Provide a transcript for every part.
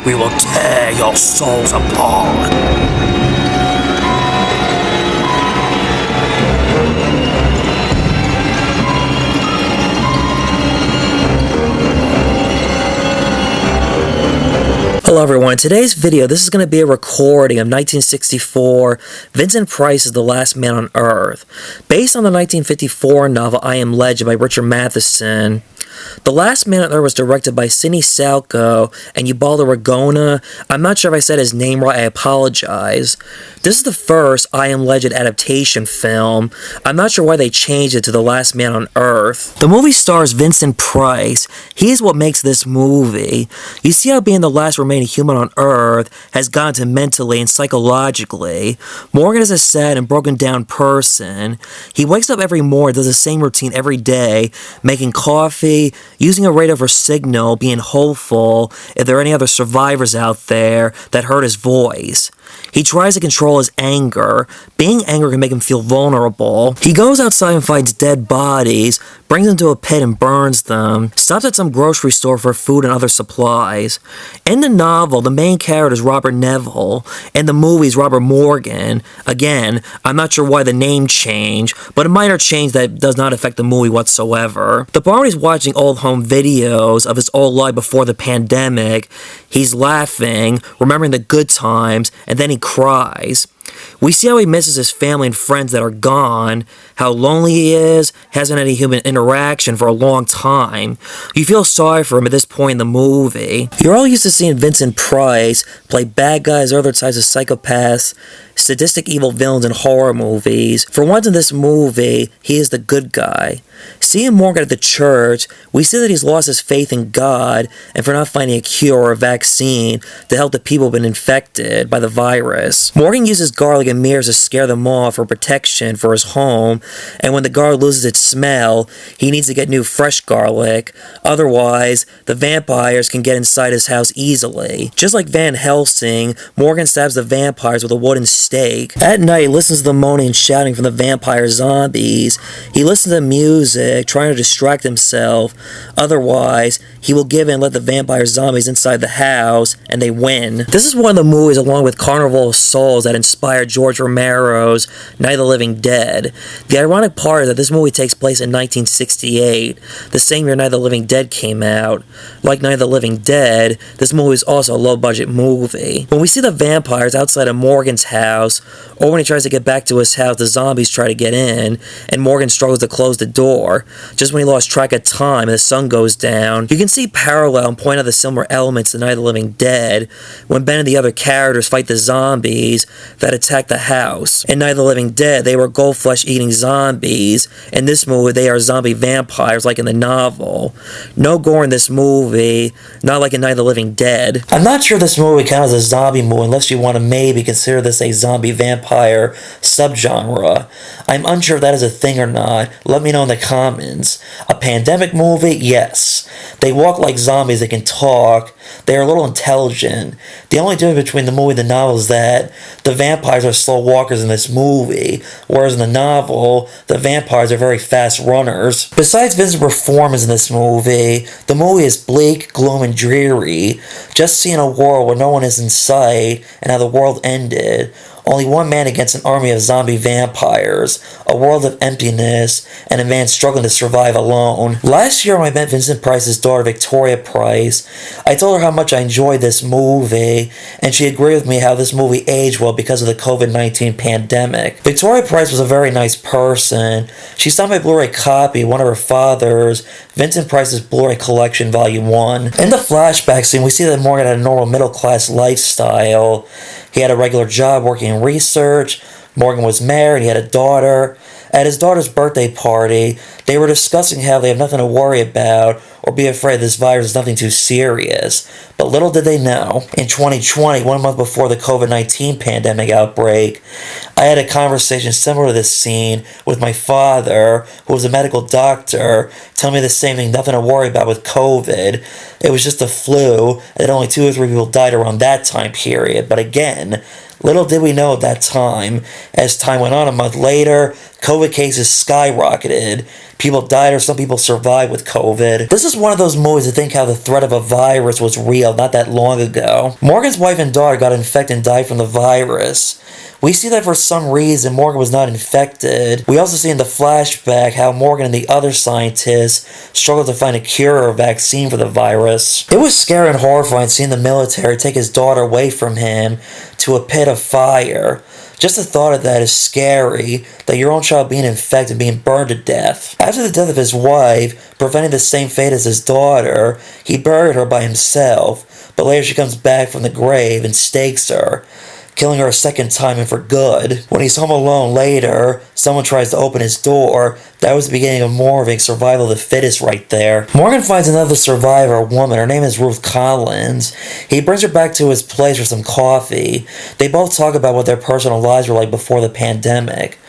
We will tear your souls apart. Hello everyone, in today's video, this is going to be a recording of 1964, Vincent Price's The Last Man on Earth. Based on the 1954 novel I Am Legend by Richard Matheson, The Last Man on Earth was directed by Sidney Salco and Ubaldo Ragona. I'm not sure if I said his name right, I apologize. This is the first I Am Legend adaptation film. I'm not sure why they changed it to The Last Man on Earth. The movie stars Vincent Price. He is what makes this movie. You see how being the last remaining human on Earth has gone to mentally and psychologically. Morgan is a sad and broken down person. He wakes up every morning, does the same routine every day, making coffee, using a radar for signal, being hopeful if there are any other survivors out there that heard his voice. He tries to control his anger. Being angry can make him feel vulnerable. He goes outside and finds dead bodies, brings them to a pit and burns them, stops at some grocery store for food and other supplies. In the novel, the main character is Robert Neville. In the movie is Robert Morgan. Again, I'm not sure why the name changed, but a minor change that does not affect the movie whatsoever. The part where he's watching old home videos of his old life before the pandemic, he's laughing, remembering the good times, and then he cries. We see how he misses his family and friends that are gone, how lonely he is, hasn't had any human interaction for a long time. You feel sorry for him at this point in the movie. You're all used to seeing Vincent Price play bad guys or other types of psychopaths, sadistic evil villains in horror movies. For once in this movie, he is the good guy. Seeing Morgan at the church, we see that he's lost his faith in God and for not finding a cure or a vaccine to help the people who've been infected by the virus. Morgan uses garlic and mirrors to scare them off for protection for his home, and when the garlic loses its smell, he needs to get new fresh garlic. Otherwise, the vampires can get inside his house easily. Just like Van Helsing, Morgan stabs the vampires with a wooden stake. At night, he listens to the moaning and shouting from the vampire zombies. He listens to music, trying to distract himself. Otherwise, he will give in and let the vampire zombies inside the house, and they win. This is one of the movies, along with Carnival of Souls, that inspired George Romero's Night of the Living Dead. The ironic part is that this movie takes place in 1968, the same year Night of the Living Dead came out. Like Night of the Living Dead, this movie is also a low-budget movie. When we see the vampires outside of Morgan's house, or when he tries to get back to his house, the zombies try to get in, and Morgan struggles to close the door. Just when he lost track of time and the sun goes down, you can see parallel and point out the similar elements to Night of the Living Dead when Ben and the other characters fight the zombies that attack the house. In Night of the Living Dead, they were goldflesh eating zombies. In this movie, they are zombie vampires like in the novel. No gore in this movie, not like in Night of the Living Dead. I'm not sure this movie counts as a zombie movie unless you want to maybe consider this a zombie vampire subgenre. I'm unsure if that is a thing or not. Let me know in the comments. A pandemic movie? Yes. They walk like zombies, they can talk, they are a little intelligent. The only difference between the movie and the novel is that the vampires are slow walkers in this movie, whereas in the novel, the vampires are very fast runners. Besides Vincent's performance in this movie, the movie is bleak, gloom, and dreary. Just seeing a world where no one is in sight and how the world ended. Only one man against an army of zombie vampires, a world of emptiness, and a man struggling to survive alone. Last year when I met Vincent Price's daughter, Victoria Price, I told her how much I enjoyed this movie, and she agreed with me how this movie aged well because of the COVID-19 pandemic. Victoria Price was a very nice person. She signed my Blu-ray copy, one of her father's, Vincent Price's Blu-ray Collection Volume 1. In the flashback scene, we see that Morgan had a normal middle-class lifestyle. He had a regular job working in research. Morgan was married. He had a daughter. At his daughter's birthday party, they were discussing how they have nothing to worry about or be afraid this virus is nothing too serious. But little did they know, in 2020, 1 month before the COVID-19 pandemic outbreak, I had a conversation similar to this scene with my father, who was a medical doctor, telling me the same thing, nothing to worry about with COVID. It was just a flu, and only 2 or 3 people died around that time period. But again, Little did we know at that time. As time went on, a month later, COVID cases skyrocketed. People died or some people survived with COVID. This is one of those movies to think how the threat of a virus was real not that long ago. Morgan's wife and daughter got infected and died from the virus. We see that for some reason Morgan was not infected. We also see in the flashback how Morgan and the other scientists struggled to find a cure or vaccine for the virus. It was scary and horrifying seeing the military take his daughter away from him to a pit of fire. Just the thought of that is scary, that your own child being infected, being burned to death. After the death of his wife, preventing the same fate as his daughter, he buried her by himself, but later she comes back from the grave and stakes her, killing her a second time and for good. When he's home alone later, someone tries to open his door. That was the beginning of Morgan, survival of the fittest right there. Morgan finds another survivor, a woman. Her name is Ruth Collins. He brings her back to his place for some coffee. They both talk about what their personal lives were like before the pandemic.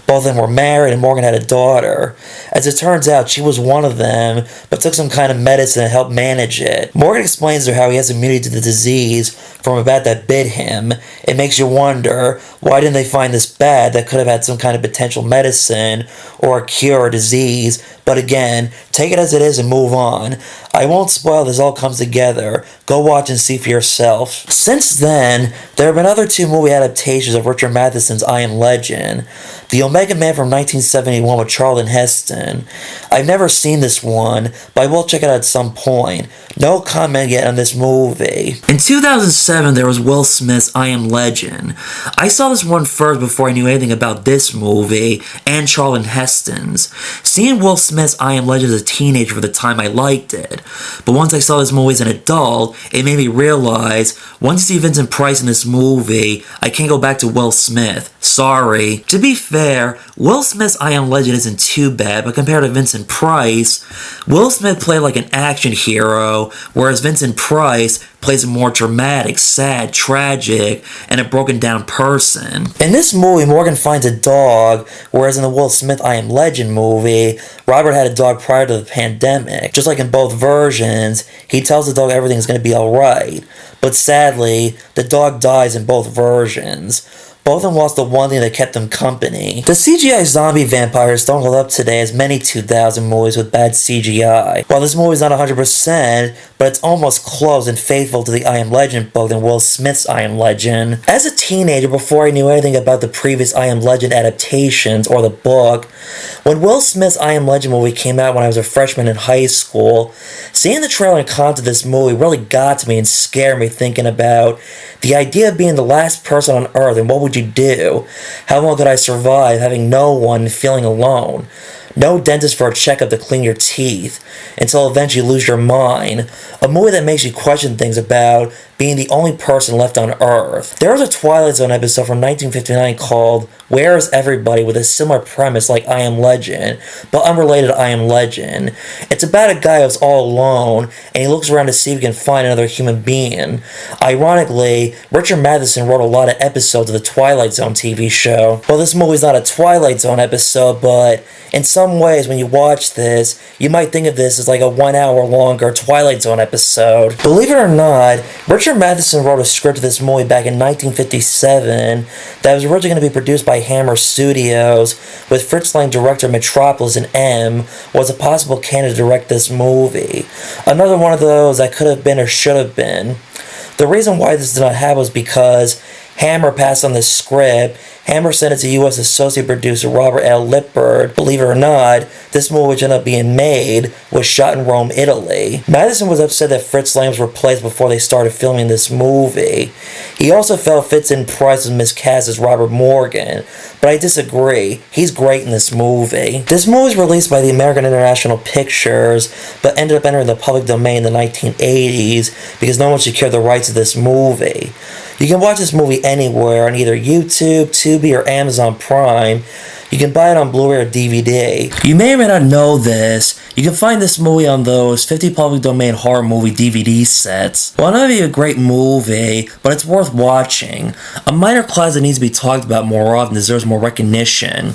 Both of them were married and Morgan had a daughter. As it turns out, she was one of them, but took some kind of medicine to help manage it. Morgan explains to her how he has immunity to the disease from a bat that bit him. It makes you wonder, why didn't they find this bat that could have had some kind of potential medicine or a cure or disease? But again, take it as it is and move on. I won't spoil this all comes together. Go watch and see for yourself. Since then, there have been other two movie adaptations of Richard Matheson's I Am Legend. The Omega Man from 1971 with Charlton Heston. I've never seen this one, but I will check it out at some point. No comment yet on this movie. In 2007, there was Will Smith's I Am Legend. I saw this one first before I knew anything about this movie and Charlton Heston's. Seeing Will Smith's I Am Legend as a teenager for the time, I liked it. But once I saw this movie as an adult, it made me realize, once you see Vincent Price in this movie, I can't go back to Will Smith. Sorry. To be fair, Will Smith's I Am Legend isn't too bad, but compared to Vincent Price, Will Smith played like an action hero, whereas Vincent Price plays a more dramatic, sad, tragic, and a broken down person. In this movie, Morgan finds a dog, whereas in the Will Smith I Am Legend movie, Robert had a dog prior to the pandemic. Just like in both versions, he tells the dog everything's going to be alright. But sadly, the dog dies in both versions. Both of them lost the one thing that kept them company. The CGI zombie vampires don't hold up today as many 2000 movies with bad CGI. While this movie's not 100%, but it's almost close and faithful to the I Am Legend book than Will Smith's I Am Legend. As a teenager, before I knew anything about the previous I Am Legend adaptations or the book, when Will Smith's I Am Legend movie came out when I was a freshman in high school, seeing the trailer and content of this movie really got to me and scared me, thinking about the idea of being the last person on Earth and what would you do? How long could I survive having no one and feeling alone? No dentist for a checkup to clean your teeth, until eventually you lose your mind. A movie that makes you question things about being the only person left on Earth. There was a Twilight Zone episode from 1959 called Where is Everybody, with a similar premise like I Am Legend, but unrelated to I Am Legend. It's about a guy who's all alone, and he looks around to see if he can find another human being. Ironically, Richard Matheson wrote a lot of episodes of the Twilight Zone TV show. Well, this movie's not a Twilight Zone episode, but in some ways, when you watch this, you might think of this as like a 1 hour longer Twilight Zone episode. Believe it or not, Richard Matheson wrote a script of this movie back in 1957 that was originally going to be produced by Hammer Studios, with Fritz Lang director Metropolis, and M was a possible candidate to direct this movie. Another one of those that could have been or should have been. The reason why this did not happen was because Hammer passed on this script. Hammer sent it to U.S. associate producer Robert L. Lippard. Believe it or not, this movie which ended up being made was shot in Rome, Italy. Madison was upset that Fritz Lang was replaced before they started filming this movie. He also felt Vincent Price was miscast as Robert Morgan, but I disagree. He's great in this movie. This movie was released by the American International Pictures, but ended up entering the public domain in the 1980s because no one secured the rights to this movie. You can watch this movie anywhere on either YouTube, Tubi, or Amazon Prime. You can buy it on Blu-ray or DVD. You may or may not know this. You can find this movie on those 50 public domain horror movie DVD sets. Well, not be a great movie, but it's worth watching. A minor class that needs to be talked about more often deserves more recognition.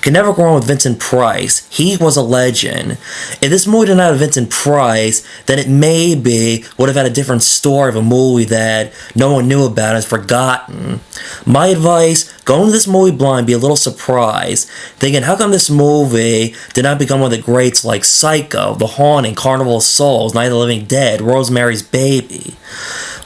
Can never go wrong with Vincent Price. He was a legend. If this movie didn't have Vincent Price, then it maybe would have had a different story of a movie that no one knew about and is forgotten. My advice, go into this movie blind, be a little surprised, thinking how come this movie did not become one of the greats like Psycho, The Haunting, Carnival of Souls, Night of the Living Dead, Rosemary's Baby.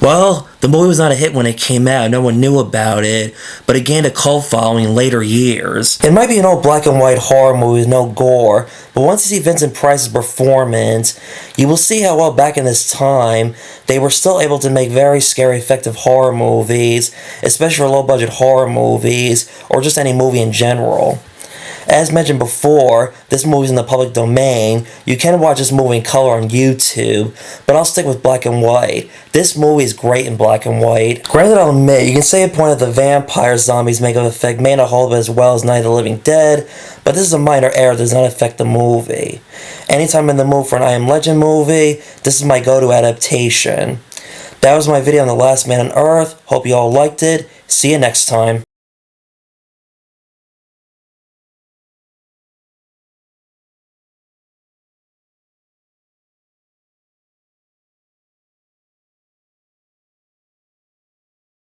Well, the movie was not a hit when it came out, no one knew about it, but it gained a cult following in later years. It might be an old black and white horror movie with no gore, but once you see Vincent Price's performance, you will see how well back in this time, they were still able to make very scary, effective horror movies, especially for low-budget horror movies, or just any movie in general. As mentioned before, this movie is in the public domain. You can watch this movie in color on YouTube, but I'll stick with black and white. This movie is great in black and white. Granted, I'll admit, you can say a point that the vampire zombies makeup effect may not hold up as well as Night of the Living Dead, but this is a minor error that does not affect the movie. Anytime I'm in the mood for an I Am Legend movie, this is my go-to adaptation. That was my video on The Last Man on Earth. Hope you all liked it. See you next time.